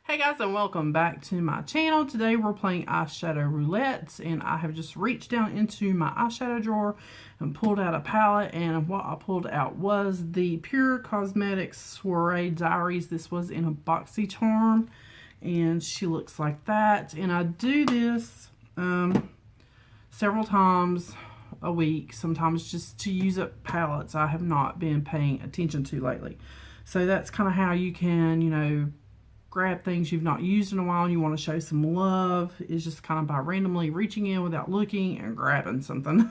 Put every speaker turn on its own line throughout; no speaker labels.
Hey guys, and welcome back to my channel. Today we're playing eyeshadow roulette, and I have just reached down into my eyeshadow drawer and pulled out a palette, and what I pulled out was the Pure Cosmetics Soiree Diaries. This was in a BoxyCharm, and she looks like that. And I do this several times a week, sometimes just to use up palettes I have not been paying attention to lately. So that's kind of how you can, grab things you've not used in a while and you want to show some love, is just kind of by randomly reaching in without looking and grabbing something.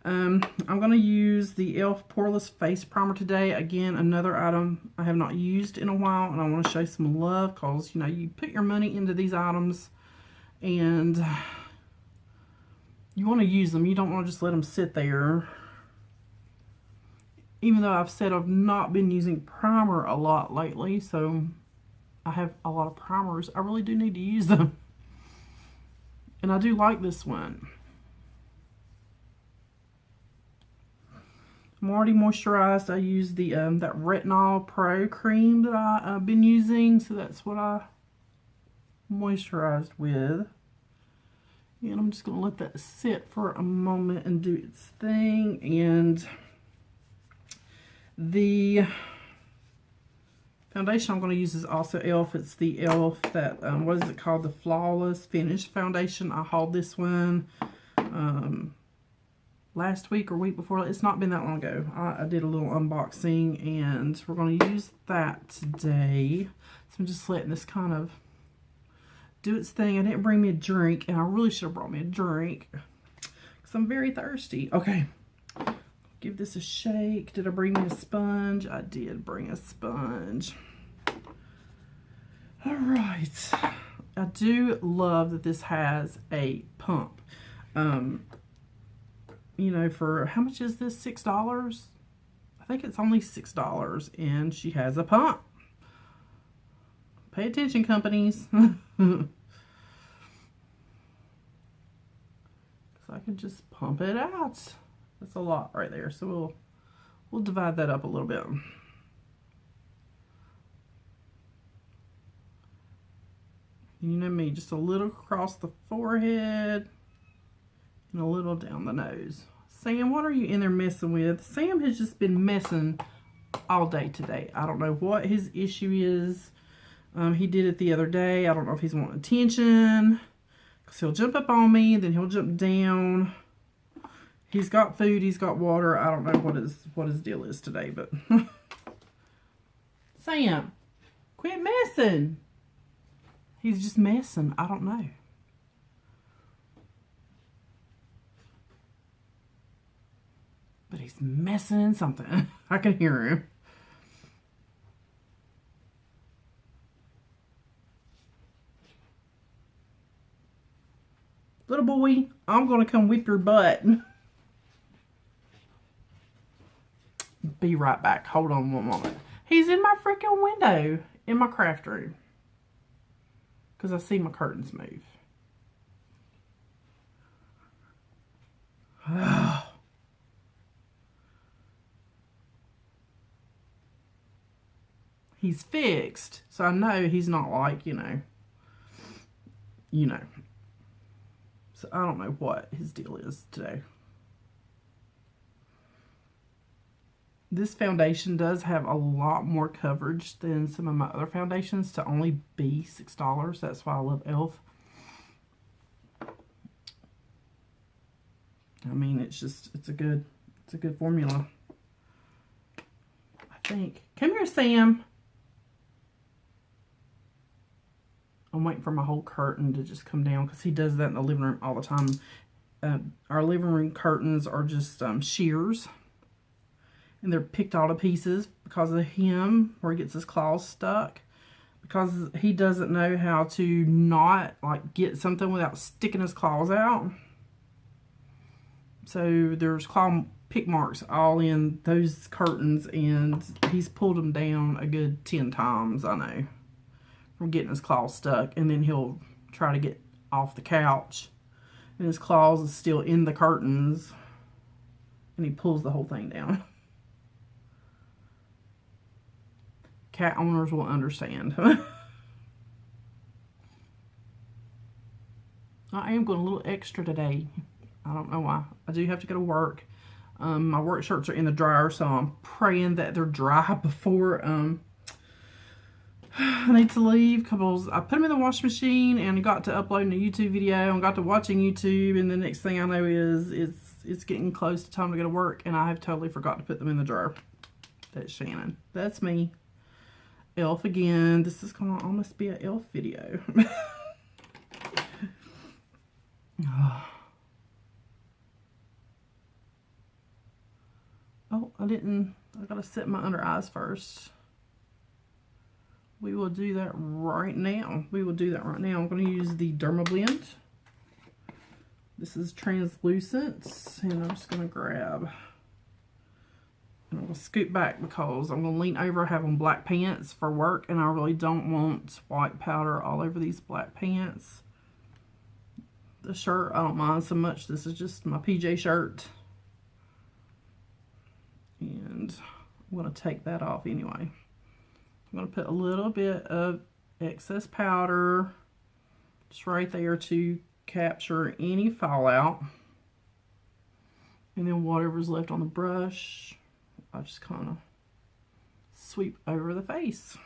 I'm going to use the e.l.f. Poreless Face Primer today. Again, another item I have not used in a while, and I want to show some love because, you put your money into these items and you want to use them. You don't want to just let them sit there. Even though I've said I've not been using primer a lot lately, so I have a lot of primers. I really do need to use them. And I do like this one. I'm already moisturized. I use the that Retinol Pro cream that I've been using. So that's what I moisturized with. And I'm just going to let that sit for a moment and do its thing. And the foundation I'm going to use is also e.l.f. It's the e.l.f. that, what is it called? The Flawless Finish Foundation. I hauled this one last week or week before. It's not been that long ago. I did a little unboxing, and we're going to use that today. So I'm just letting this kind of do its thing. I didn't bring me a drink, and I really should have brought me a drink because I'm very thirsty. Okay. Give this a shake. Did I bring me a sponge? I did bring a sponge. All right. I do love that this has a pump. For how much is this? $6? I think it's only $6, and she has a pump. Pay attention, companies. Because I can just pump it out. That's a lot right there, so we'll divide that up a little bit. You know me, just a little across the forehead and a little down the nose. Sam, what are you in there messing with? Sam has just been messing all day today. I don't know what his issue is. He did it the other day. I don't know if he's wanting attention, because he'll jump up on me, then he'll jump down. He's got food, he's got water. I don't know what his deal is today, but Sam, quit messing. He's just messing. I don't know. But he's messing something. I can hear him. Little boy, I'm going to come whip your butt. Be right back. Hold on one moment. He's in my freaking window in my craft room because I see my curtains move. He's fixed, so I know he's not like, So I don't know what his deal is today. This foundation does have a lot more coverage than some of my other foundations to only be $6. That's why I love e.l.f. I mean, it's a good formula. I think. Come here, Sam. I'm waiting for my whole curtain to just come down because he does that in the living room all the time. Our living room curtains are just shears. And they're picked all to pieces because of him, where he gets his claws stuck. Because he doesn't know how to not, get something without sticking his claws out. So there's claw pick marks all in those curtains, and he's pulled them down a good 10 times, I know, from getting his claws stuck. And then he'll try to get off the couch, and his claws is still in the curtains, and he pulls the whole thing down. Cat owners will understand. I am going a little extra today. I don't know why. I do have to go to work. My work shirts are in the dryer, so I'm praying that they're dry before I need to leave, because I put them in the washing machine and got to uploading a YouTube video and got to watching YouTube, and the next thing I know is it's getting close to time to go to work, and I have totally forgot to put them in the dryer. That's Shannon. That's me. Elf again. This is gonna almost be an elf video. Oh, I gotta set my under eyes first. We will do that right now. I'm going to use the Derma Blend. This is translucent, and I'm just going to grab, and I'm going to scoot back because I'm going to lean over. I have on black pants for work, and I really don't want white powder all over these black pants. The shirt, I don't mind so much. This is just my PJ shirt. And I'm going to take that off anyway. I'm going to put a little bit of excess powder just right there to capture any fallout. And then whatever's left on the brush, I just kind of sweep over the face.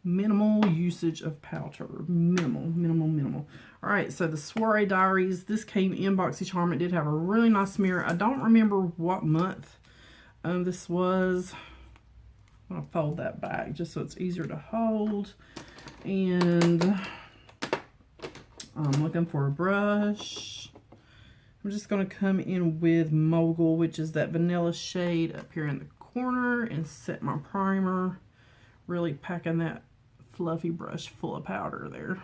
Minimal usage of powder. Minimal. Alright, so the Soiree Diaries. This came in BoxyCharm. It did have a really nice mirror. I don't remember what month this was. I'm going to fold that back just so it's easier to hold. And I'm looking for a brush. I'm just going to come in with Mogul, which is that vanilla shade up here in the corner, and set my primer. Really packing that fluffy brush full of powder there.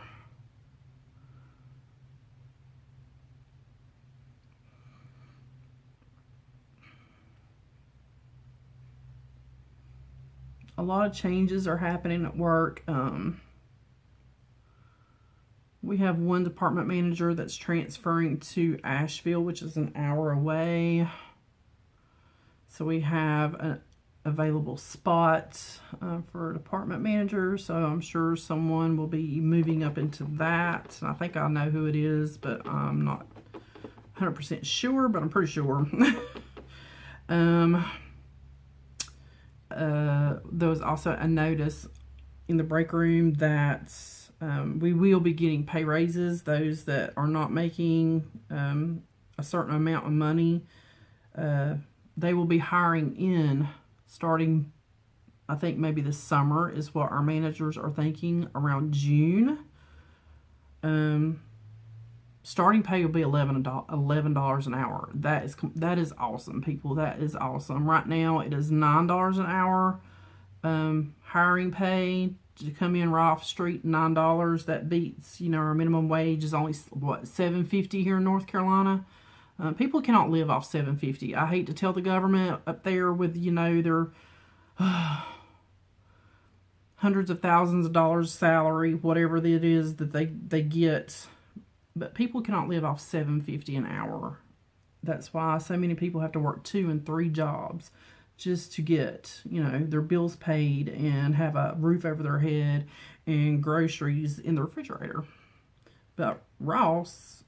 A lot of changes are happening at work. We have one department manager that's transferring to Asheville, which is an hour away. So we have an available spot for a department manager. So I'm sure someone will be moving up into that. I think I know who it is, but I'm not 100% sure, but I'm pretty sure. There was also a notice in the break room that we will be getting pay raises. Those that are not making a certain amount of money, they will be hiring in starting, I think maybe this summer is what our managers are thinking, around June. Starting pay will be $11 an hour. That is awesome, people. That is awesome. Right now, it is $9 an hour. Hiring pay to come in right off the street, $9. That beats, our minimum wage is only what, $7.50 here in North Carolina. People cannot live off $7.50. I hate to tell the government up there with their hundreds of thousands of dollars salary, whatever it is that they get. But people cannot live off $7.50 an hour. That's why so many people have to work 2 and 3 jobs just to get, their bills paid and have a roof over their head and groceries in the refrigerator. But Ross,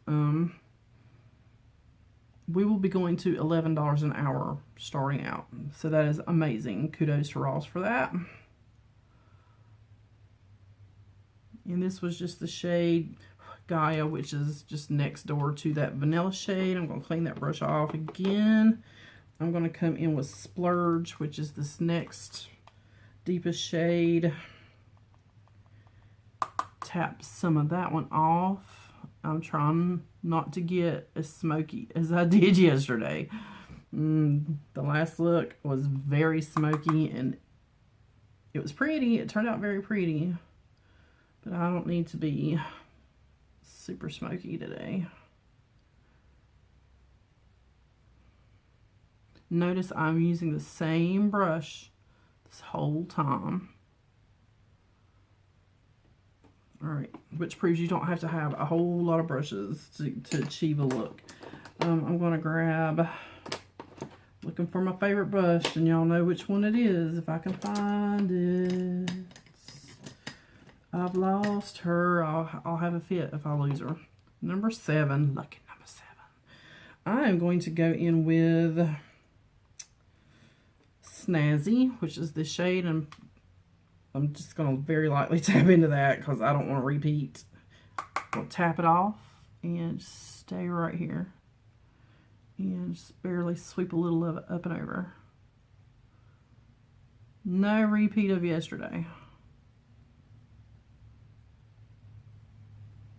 we will be going to $11 an hour starting out. So that is amazing. Kudos to Ross for that. And this was just the shade Gaia, which is just next door to that vanilla shade. I'm going to clean that brush off again. I'm going to come in with Splurge, which is this next deepest shade. Tap some of that one off. I'm trying not to get as smoky as I did yesterday. The last look was very smoky, and it was pretty. It turned out very pretty. But I don't need to be super smoky today. Notice I'm using the same brush this whole time. Alright, which proves you don't have to have a whole lot of brushes to achieve a look. I'm going to grab, looking for my favorite brush, and y'all know which one it is if I can find it. I've lost her. I'll have a fit if I lose her. Number 7. Lucky number 7. I am going to go in with Snazzy, which is the shade, and I'm just going to very lightly tap into that because I don't want to repeat. I'll tap it off and just stay right here. And just barely sweep a little of it up and over. No repeat of yesterday.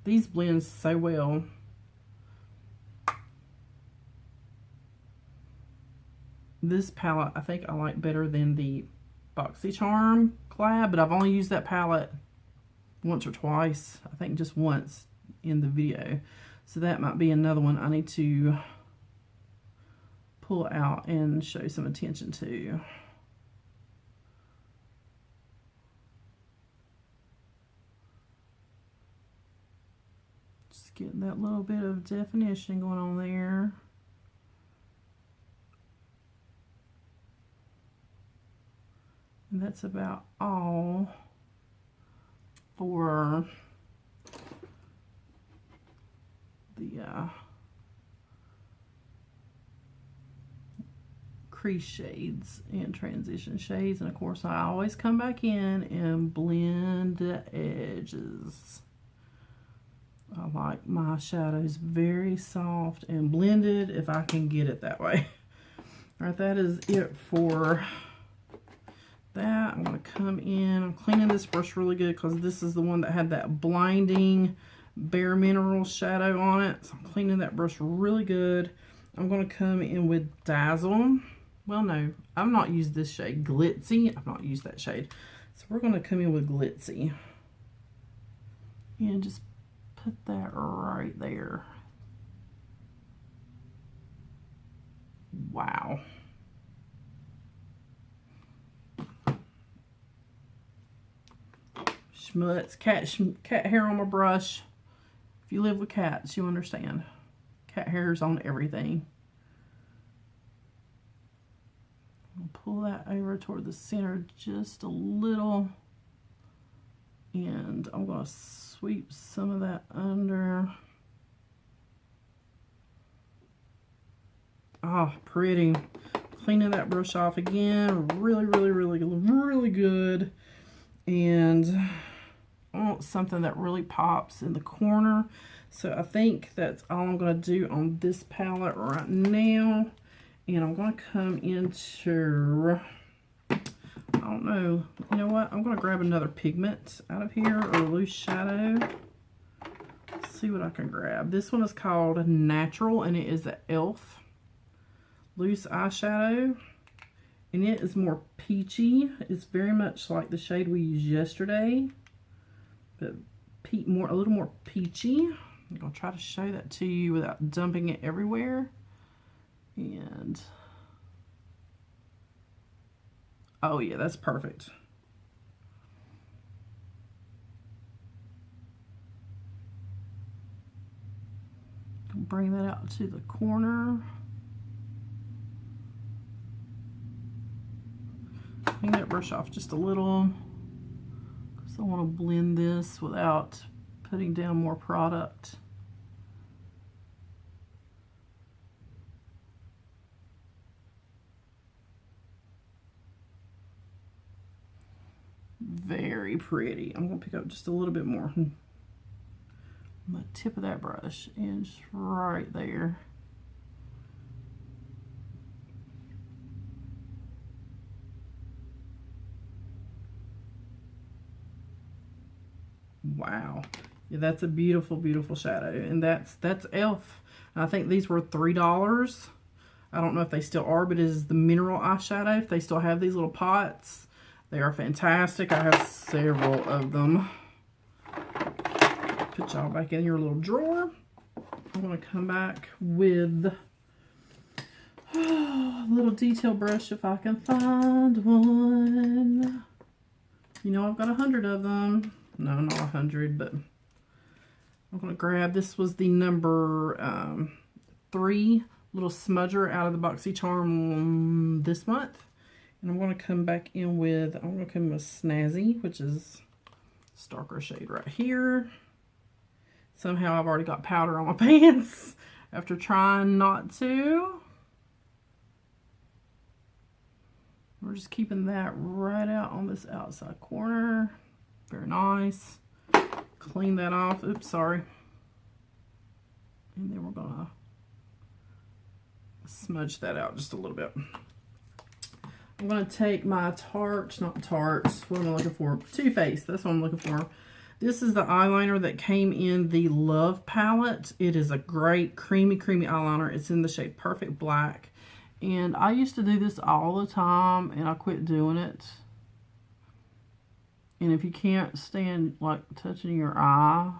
These blend so well. This palette I think I like better than the BoxyCharm collab, but I've only used that palette once or twice. I think just once in the video. So that might be another one I need to pull out and show some attention to. Just getting that little bit of definition going on there. And that's about all for the crease shades and transition shades. And of course I always come back in and blend the edges. I like my shadows very soft and blended if I can get it that way. Alright, that is it for that. I'm going to come in. I'm cleaning this brush really good because this is the one that had that blinding Bare Minerals shadow on it. So I'm cleaning that brush really good. I'm going to come in with Dazzle. Well, no, I've not used this shade. Glitzy. I've not used that shade. So we're going to come in with Glitzy. And just put that right there. Wow. Schmutz. Cat hair on my brush. If you live with cats, you understand. Cat hair's on everything. I'll pull that over toward the center just a little. And I'm going to sweep some of that under. Oh, pretty. Cleaning that brush off again. Really, really, really, really good. And I want something that really pops in the corner. So I think that's all I'm going to do on this palette right now. And I'm going to come into, I don't know, you know what? I'm going to grab another pigment out of here, or a loose shadow. Let's see what I can grab. This one is called Natural, and it is an e.l.f. loose eyeshadow. And it is more peachy. It's very much like the shade we used yesterday, but a little more peachy. I'm going to try to show that to you without dumping it everywhere. And oh yeah, that's perfect. Bring that out to the corner. Clean that brush off just a little because I want to blend this without putting down more product. Very pretty. I'm going to pick up just a little bit more on the tip of that brush and just right there. Wow. Yeah, that's a beautiful, beautiful shadow. And that's e.l.f. I think these were $3. I don't know if they still are, but it is the mineral eyeshadow. If they still have these little pots, they are fantastic. I have several of them. Put y'all back in your little drawer. I'm going to come back with a little detail brush if I can find one. You know, I've got 100 of them. No, not 100, but I'm going to grab, this was the number 3 little smudger out of the BoxyCharm this month. And I'm going to come back in with, I'm going to come with Snazzy, which is This darker shade right here. Somehow I've already got powder on my pants after trying not to. We're just keeping that right out on this outside corner. Very nice. Clean that off. Oops, sorry. And then we're gonna smudge that out just a little bit. I'm gonna take my Tarte, not Tarte, what am I looking for? Too Faced, that's what I'm looking for. This is the eyeliner that came in the Love palette. It is a great creamy eyeliner. It's in the shade Perfect Black. And I used to do this all the time, and I quit doing it. And if you can't stand like touching your eye,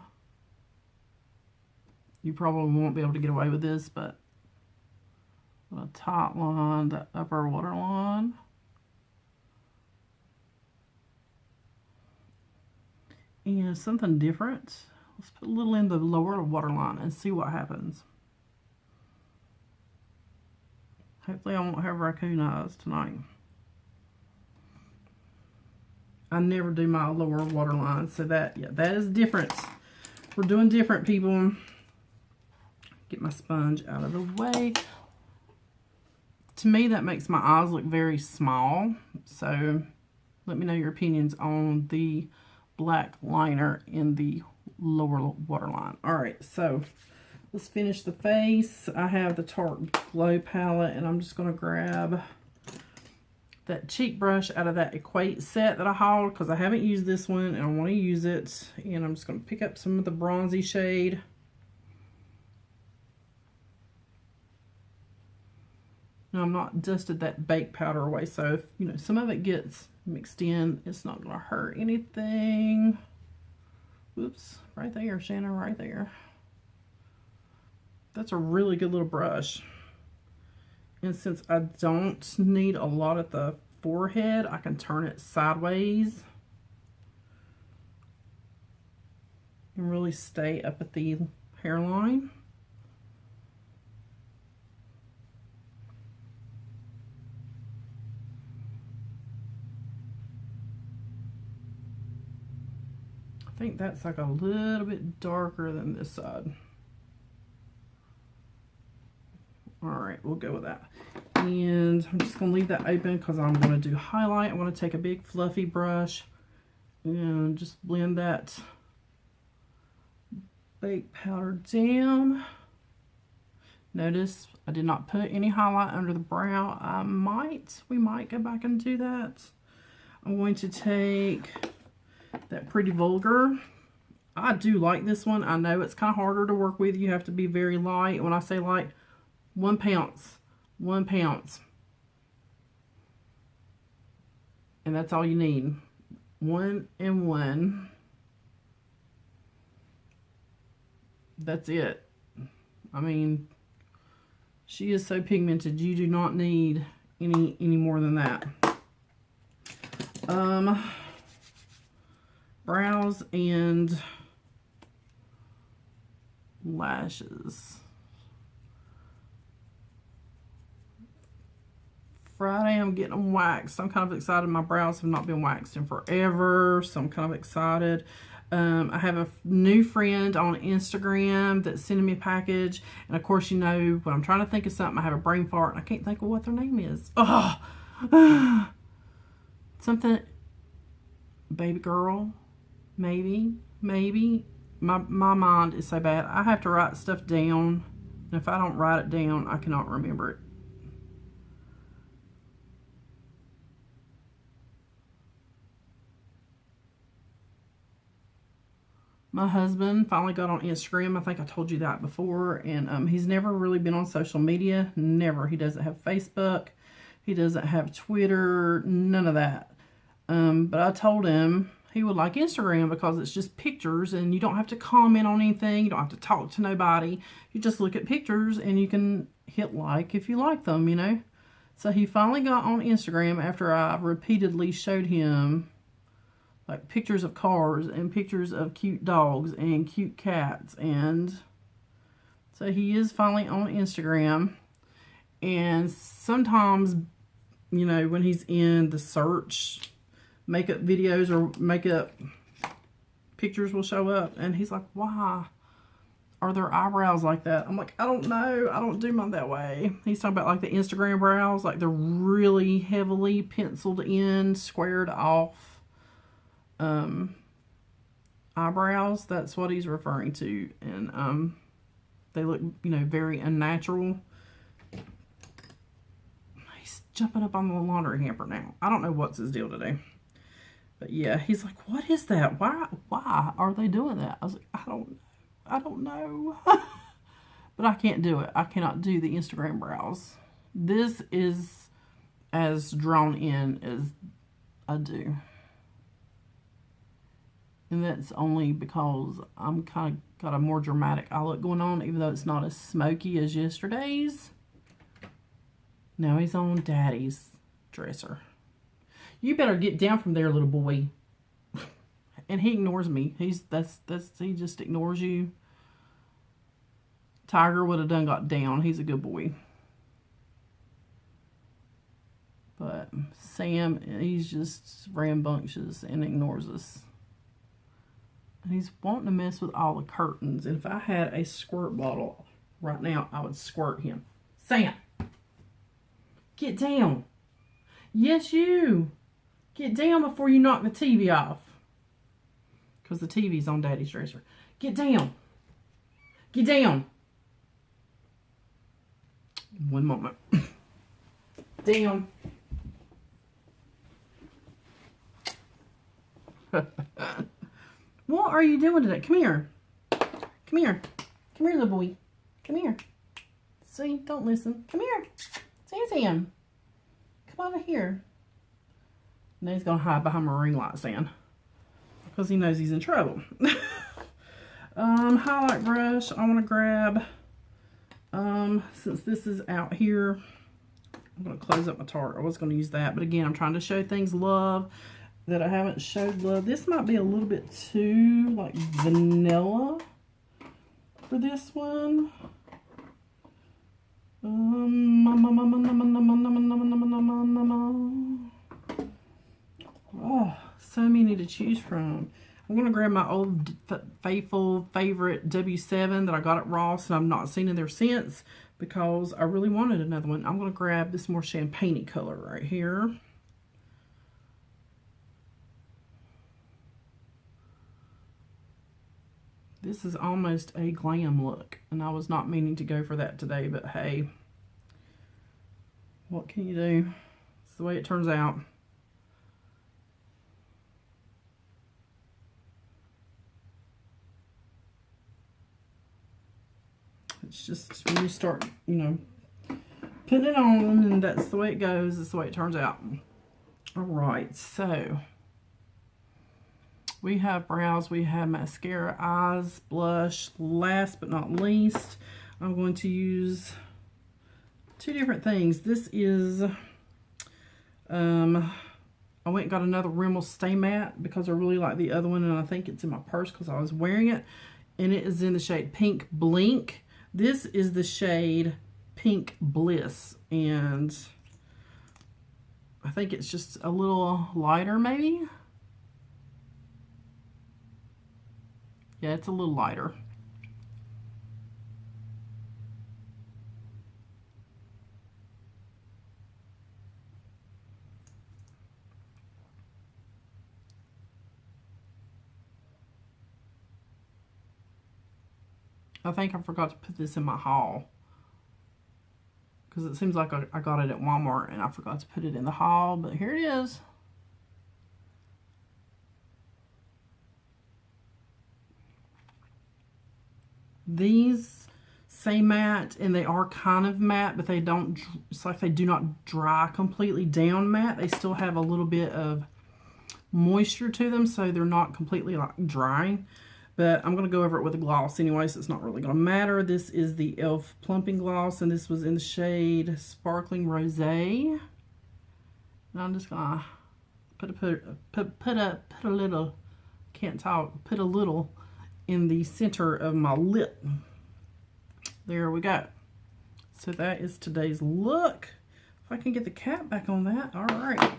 you probably won't be able to get away with this, but I'm gonna top line the upper waterline. And something different. Let's put a little in the lower waterline and see what happens. Hopefully I won't have raccoon eyes tonight. I never do my lower waterline, so that, yeah, that is different. We're doing different, people. Get my sponge out of the way. To me, that makes my eyes look very small. So let me know your opinions on the black liner in the lower waterline. All right, so let's finish the face. I have the Tarte Glow palette, and I'm just going to grab that cheek brush out of that Equate set that I hauled, because I haven't used this one and I want to use it. And I'm just going to pick up some of the bronzy shade. Now, I'm not dusted that baked powder away, so if, you know, some of it gets mixed in, it's not going to hurt anything. Whoops, right there, Shannon, right there. That's a really good little brush. And since I don't need a lot at the forehead, I can turn it sideways and really stay up at the hairline. I think that's like a little bit darker than this side. All right, we'll go with that. And I'm just going to leave that open because I'm going to do highlight. I'm going to take a big fluffy brush and just blend that baked powder down. Notice I did not put any highlight under the brow. We might go back and do that. I'm going to take that Pretty Vulgar. I do like this one. I know it's kind of harder to work with. You have to be very light. When I say light, 1 pounce. 1 pounce. And that's all you need. 1 and 1. That's it. I mean, she is so pigmented. You do not need any more than that. Brows and lashes. Friday, I'm getting them waxed. I'm kind of excited. My brows have not been waxed in forever, so I'm kind of excited. I have a new friend on Instagram that's sending me a package, and of course, you know, when I'm trying to think of something, I have a brain fart, and I can't think of what their name is. Oh, something, baby girl, maybe. My mind is so bad. I have to write stuff down, and if I don't write it down, I cannot remember it. My husband finally got on Instagram. I think I told you that before. And he's never really been on social media. Never. He doesn't have Facebook. He doesn't have Twitter. None of that. But I told him he would like Instagram because it's just pictures and you don't have to comment on anything. You don't have to talk to nobody. You just look at pictures and you can hit like if you like them, you know. So he finally got on Instagram after I repeatedly showed him like pictures of cars and pictures of cute dogs and cute cats. And so he is finally on Instagram. And sometimes, you know, when he's in the search, makeup videos or makeup pictures will show up. And he's like, why are their eyebrows like that? I'm like, I don't know. I don't do mine that way. He's talking about like the Instagram brows, like they're really heavily penciled in, squared off eyebrows. That's what he's referring to. And they look, you know, very unnatural. He's jumping up on the laundry hamper now. I don't know what's his deal today. But yeah, he's like, what is that? Why are they doing that? I was like, I don't know. But I can't do it. I cannot do the Instagram brows. This is as drawn in as I do. And that's only because I'm kind of got a more dramatic eye look going on, even though it's not as smoky as yesterday's. Now he's on Daddy's dresser. You better get down from there, little boy. And he ignores me. He just ignores you. Tiger would have done got down. He's a good boy. But Sam, he's just rambunctious and ignores us. And he's wanting to mess with all the curtains. And if I had a squirt bottle right now, I would squirt him. Sam, get down. Yes, you. Get down before you knock the TV off. Because the TV's on Daddy's dresser. Get down. Get down. One moment. Down. What are you doing today? Come here. Come here. Come here, little boy. Come here. See? Don't listen. Come here. Sam. Come over here. Now he's going to hide behind my ring light stand. Because he knows he's in trouble. Highlight brush. I want to grab, since this is out here, I'm going to close up my Tarte. I was going to use that. But again, I'm trying to show things love that I haven't showed love. This might be a little bit too, like, vanilla for this one. Oh, so many to choose from. I'm going to grab my old faithful favorite W7 that I got at Ross and I've not seen in there since because I really wanted another one. I'm going to grab this more champagne-y color right here. This is almost a glam look, and I was not meaning to go for that today, but hey, what can you do? It's the way it turns out. It's just when you start, you know, putting it on, and that's the way it goes. It's the way it turns out. All right, so we have brows, we have mascara, eyes, blush. Last but not least, I'm going to use two different things. This is, I went and got another Rimmel Stay Matte because I really like the other one, and I think it's in my purse because I was wearing it. And it is in the shade Pink Blink. This is the shade Pink Bliss, and I think it's just a little lighter maybe. Yeah, it's a little lighter. I think I forgot to put this in my haul because it seems like I got it at Walmart and I forgot to put it in the haul, but here it is. These say matte, and they are kind of matte, but they don't, it's like they do not dry completely down matte. They still have a little bit of moisture to them, so they're not completely like drying. But I'm going to go over it with a gloss anyway, so it's not really going to matter. This is the e.l.f. Plumping Gloss, and this was in the shade Sparkling Rosé. And I'm just going to put a little, can't talk, put a little in the center of my lip. There we go. So that is today's look. If I can get the cap back on that. All right.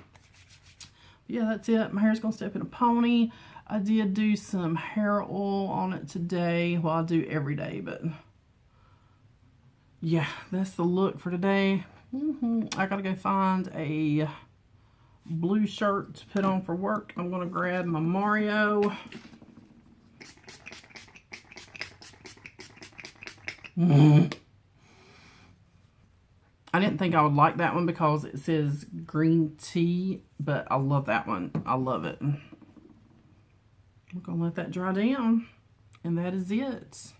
Yeah, that's it. My hair's going to step in a pony. I did do some hair oil on it today. Well, I do every day, but yeah, that's the look for today. I gotta go find a blue shirt to put on for work. I'm gonna grab my Mario. I didn't think I would like that one because it says green tea, but I love that one. I love it. I'm gonna let that dry down, and that is it.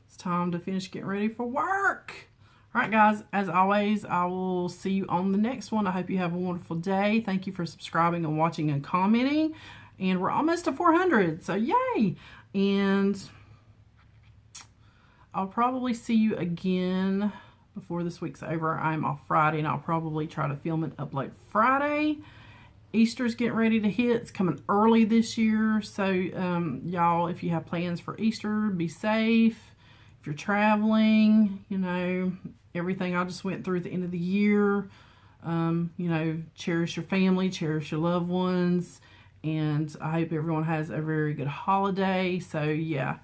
It's time to finish getting ready for work. All right, guys, as always, I will see you on the next one. I hope you have a wonderful day. Thank you for subscribing and watching and commenting. And we're almost to 400, so yay. And I'll probably see you again before this week's over. I'm off Friday, and I'll probably try to film and upload Friday. Easter's getting ready to hit. It's coming early this year, so y'all, if you have plans for Easter, be safe. If you're traveling, you know, everything I just went through at the end of the year, you know, cherish your family, cherish your loved ones, and I hope everyone has a very good holiday. So yeah,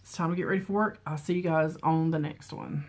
it's time to get ready for work. I'll see you guys on the next one.